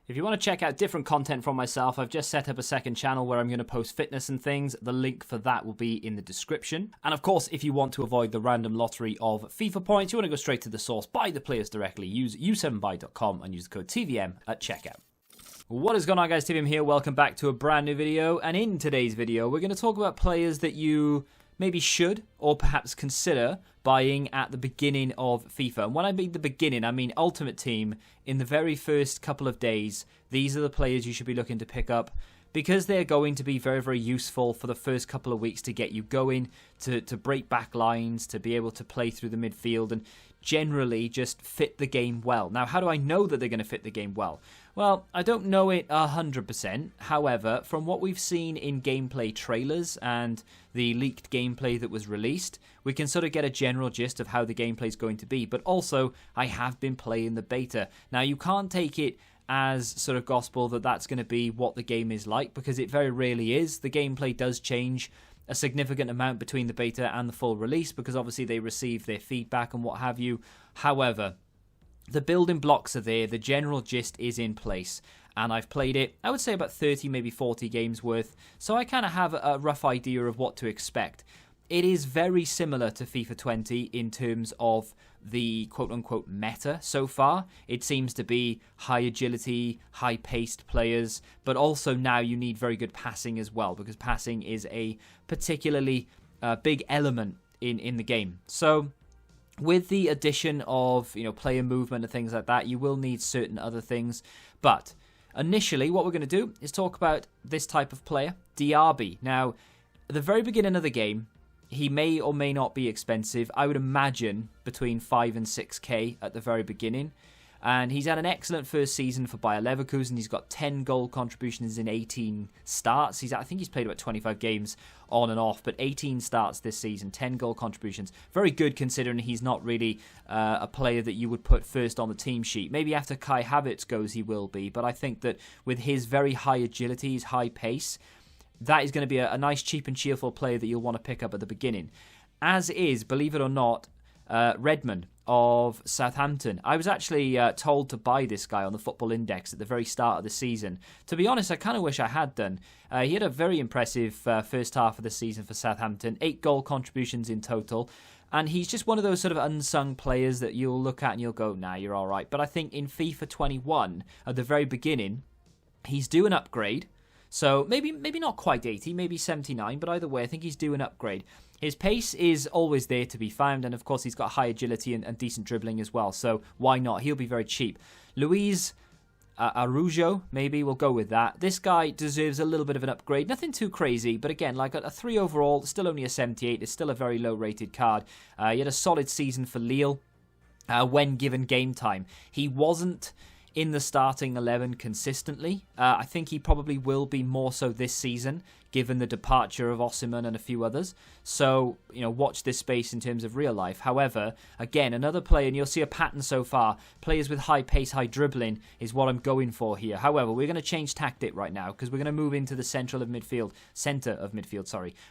If you want to check out different content from myself, I've just set up a second channel where I'm going to post fitness and things. The link for that will be in the description. And of course, if you want to avoid the random lottery of FIFA points, you want to go straight to the source, buy the players directly, use u7buy.com and use the code TVM at checkout. What is going on, guys? TVM here. Welcome back to a brand new video. And in today's video, we're going to talk about players that you maybe should or perhaps consider buying at the beginning of FIFA. And when I mean the beginning, I mean Ultimate Team. In the very first couple of days, these are the players you should be looking to pick up because they're going to be very, very useful for the first couple of weeks to get you going, to break back lines, to be able to play through the midfield and generally just fit the game well. Now, how do I know that they're going to fit the game well? Well, I don't know it 100%. However, from what we've seen in gameplay trailers and the leaked gameplay that was released, we can sort of get a general gist of how the gameplay is going to be. But also, I have been playing the beta. Now, you can't take it as sort of gospel that that's going to be what the game is like, because it very rarely is. The gameplay does change a significant amount between the beta and the full release, because obviously they receive their feedback and what have you. However, the building blocks are there, the general gist is in place, and I've played it, I would say about 30, maybe 40 games worth, so I kind of have a rough idea of what to expect. It is very similar to FIFA 20 in terms of the quote-unquote meta so far. It seems to be high agility, high-paced players, but also now you need very good passing as well, because passing is a particularly big element in the game. So with the addition of player movement and things like that, you will need certain other things. But initially, what we're going to do is talk about this type of player, DRB. Now, at the very beginning of the game, he may or may not be expensive. I would imagine between 5 and 6k at the very beginning. And he's had an excellent first season for Bayer Leverkusen. He's got 10 goal contributions in 18 starts. I think he's played about 25 games on and off, but 18 starts this season, 10 goal contributions. Very good considering he's not really a player that you would put first on the team sheet. Maybe after Kai Havertz goes, he will be. But I think that with his very high agility, his high pace, that is going to be a nice, cheap and cheerful player that you'll want to pick up at the beginning. As is, believe it or not, REDMOND of Southampton. I was actually told to buy this guy on the Football Index at the very start of the season. To be honest, I kind of wish I had done. He had a very impressive first half of the season for Southampton. 8 goal contributions in total. And he's just one of those sort of unsung players that you'll look at and you'll go, nah, you're all right. But I think in FIFA 21, at the very beginning, he's due an upgrade. So maybe not quite 80, maybe 79, but either way, I think he's due an upgrade. His pace is always there to be found, and of course he's got high agility and decent dribbling as well, so why not? He'll be very cheap. Luis Araujo, maybe, we'll go with that. This guy deserves a little bit of an upgrade, nothing too crazy, but again, like a 3 overall, still only a 78, it's still a very low-rated card. He had a solid season for Lille when given game time. He wasn't in the starting 11 consistently. I think he probably will be more so this season, given the departure of Osimhen and a few others. So, watch this space in terms of real life. However, again, another player, and you'll see a pattern so far, players with high pace, high dribbling is what I'm going for here. However, we're going to change tactic right now because we're going to move into the centre of midfield.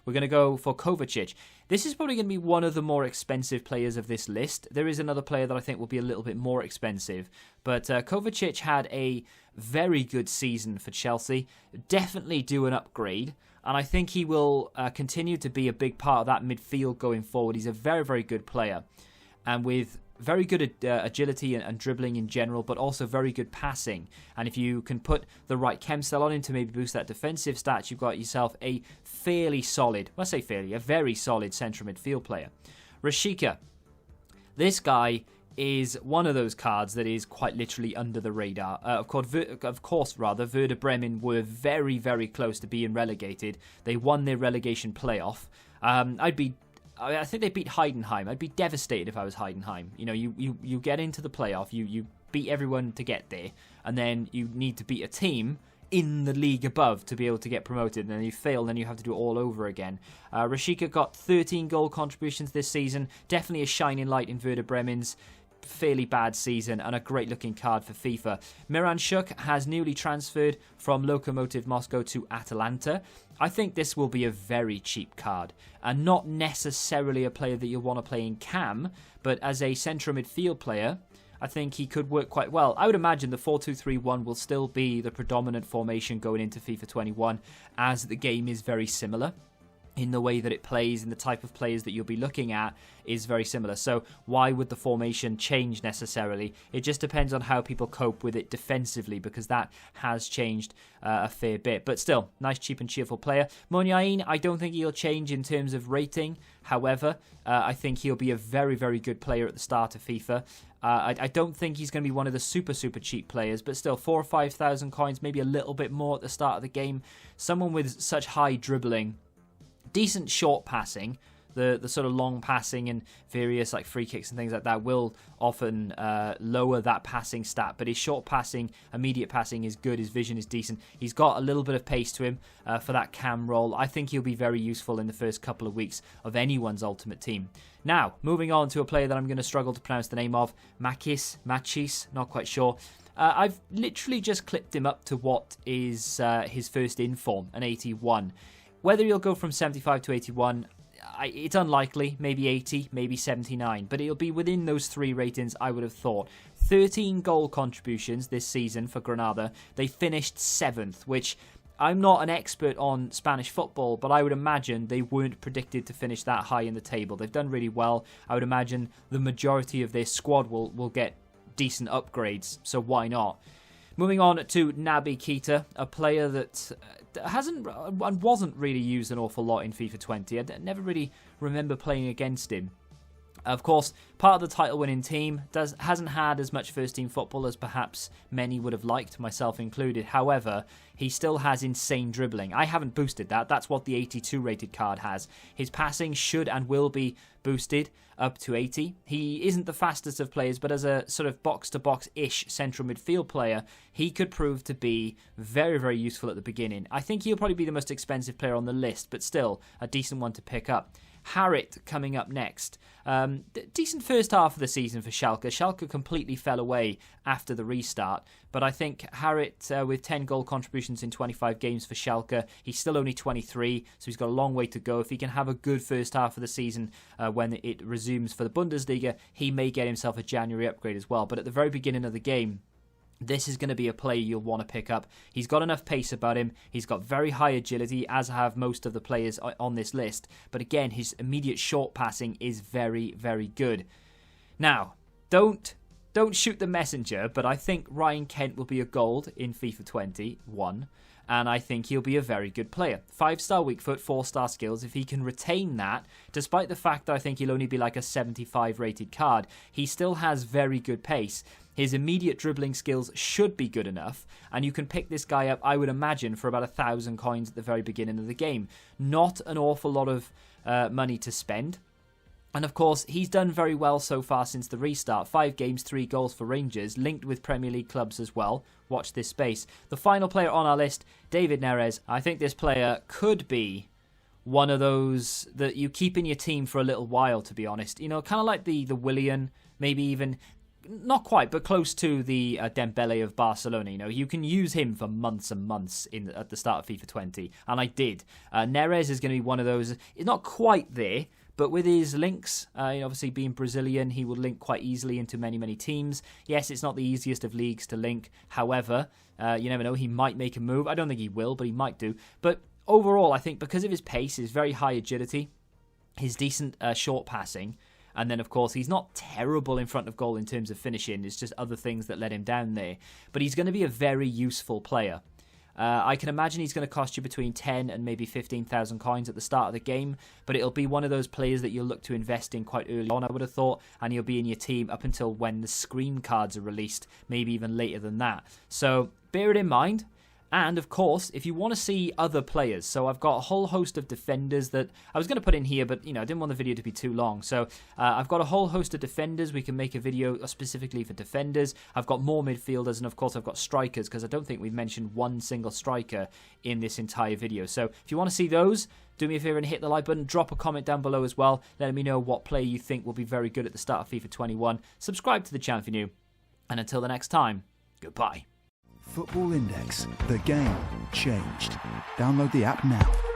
We're going to go for KOVACIC. This is probably going to be one of the more expensive players of this list. There is another player that I think will be a little bit more expensive, but KOVACIC had a very good season for Chelsea. Definitely due an upgrade. And I think he will continue to be a big part of that midfield going forward. He's a very, very good player. And with very good agility and dribbling in general, but also very good passing. And if you can put the right chem cell on him to maybe boost that defensive stats, you've got yourself a fairly solid, well, I say fairly, a very solid central midfield player. RASHICA. This guy is one of those cards that is quite literally under the radar. Of course, Werder Bremen were very, very close to being relegated. They won their relegation playoff. I think they beat Heidenheim. I'd be devastated if I was Heidenheim. You get into the playoff, you beat everyone to get there, and then you need to beat a team in the league above to be able to get promoted, and then you fail, and then you have to do it all over again. RASHICA got 13 goal contributions this season. Definitely a shining light in Werder Bremen's fairly bad season and a great looking card for FIFA. MIRANCHUK has newly transferred from Lokomotiv Moscow to Atalanta. I think this will be a very cheap card and not necessarily a player that you'll want to play in cam, but as a central midfield player, I think he could work quite well. I would imagine the 4-2-3-1 will still be the predominant formation going into FIFA 21, as the game is very similar in the way that it plays, and the type of players that you'll be looking at is very similar. So why would the formation change necessarily? It just depends on how people cope with it defensively, because that has changed a fair bit. But still, nice, cheap and cheerful player. Muniain, I don't think he'll change in terms of rating. However, I think he'll be a very, very good player at the start of FIFA. I don't think he's going to be one of the super cheap players, but still 4,000 or 5,000 coins, maybe a little bit more at the start of the game. Someone with such high dribbling, decent short passing, the sort of long passing and various like free kicks and things like that will often lower that passing stat, but his short passing, immediate passing is good, his vision is decent, he's got a little bit of pace to him for that cam role. I think he'll be very useful in the first couple of weeks of anyone's ultimate team. Now, moving on to a player that I'm going to struggle to pronounce the name of, MACHIS, not quite sure. I've literally just clipped him up to what is his first in form, an 81. Whether he'll go from 75 to 81, it's unlikely. Maybe 80, maybe 79. But it'll be within those three ratings, I would have thought. 13 goal contributions this season for Granada. They finished 7th, which I'm not an expert on Spanish football, but I would imagine they weren't predicted to finish that high in the table. They've done really well. I would imagine the majority of their squad will get decent upgrades, so why not? Moving on to Naby Keita, a player that wasn't really used an awful lot in FIFA 20. I never really remember playing against him. Of course, part of the title-winning team hasn't had as much first-team football as perhaps many would have liked, myself included. However, he still has insane dribbling. I haven't boosted that. That's what the 82 rated card has. His passing should and will be boosted up to 80. He isn't the fastest of players, but as a sort of box-to-box-ish central midfield player, he could prove to be very, very useful at the beginning. I think he'll probably be the most expensive player on the list, but still a decent one to pick up. Harit coming up next. Decent first half of the season for Schalke. Schalke completely fell away after the restart, but I think Harit with 10 goal contributions in 25 games for Schalke, he's still only 23, so he's got a long way to go. If he can have a good first half of the season when it resumes for the Bundesliga, he may get himself a January upgrade as well. But at the very beginning of the game, this is going to be a player you'll want to pick up. He's got enough pace about him. He's got very high agility, as have most of the players on this list. But again, his immediate short passing is very, very good. Now, don't shoot the messenger, but I think Ryan Kent will be a gold in FIFA 21. And I think he'll be a very good player. 5-star weak foot, 4-star skills. If he can retain that, despite the fact that I think he'll only be like a 75 rated card, he still has very good pace. His immediate dribbling skills should be good enough, and you can pick this guy up, I would imagine, for about 1,000 coins at the very beginning of the game. Not an awful lot of money to spend. And of course, he's done very well so far since the restart. 5 games, 3 goals for Rangers, linked with Premier League clubs as well. Watch this space. The final player on our list, David Neres. I think this player could be one of those that you keep in your team for a little while, to be honest. You know, kind of like the Willian, maybe even, not quite, but close to the Dembele of Barcelona. You know, you can use him for months and months at the start of FIFA 20, and I did. Neres is going to be one of those. It's not quite there, but with his links, obviously being Brazilian, he will link quite easily into many, many teams. Yes, it's not the easiest of leagues to link. However, you never know, he might make a move. I don't think he will, but he might do. But overall, I think because of his pace, his very high agility, his decent short passing, and then, of course, he's not terrible in front of goal in terms of finishing. It's just other things that let him down there. But he's going to be a very useful player. I can imagine he's going to cost you between 10 and maybe 15,000 coins at the start of the game, but it'll be one of those players that you'll look to invest in quite early on, I would have thought, and he'll be in your team up until when the screen cards are released, maybe even later than that. So bear it in mind. And, of course, if you want to see other players, so I've got a whole host of defenders that I was going to put in here, but, I didn't want the video to be too long. So I've got a whole host of defenders. We can make a video specifically for defenders. I've got more midfielders, and, of course, I've got strikers, because I don't think we've mentioned one single striker in this entire video. So if you want to see those, do me a favor and hit the like button. Drop a comment down below as well, letting me know what player you think will be very good at the start of FIFA 21. Subscribe to the channel if you're new. And until the next time, goodbye. Football Index. The game changed. Download the app now.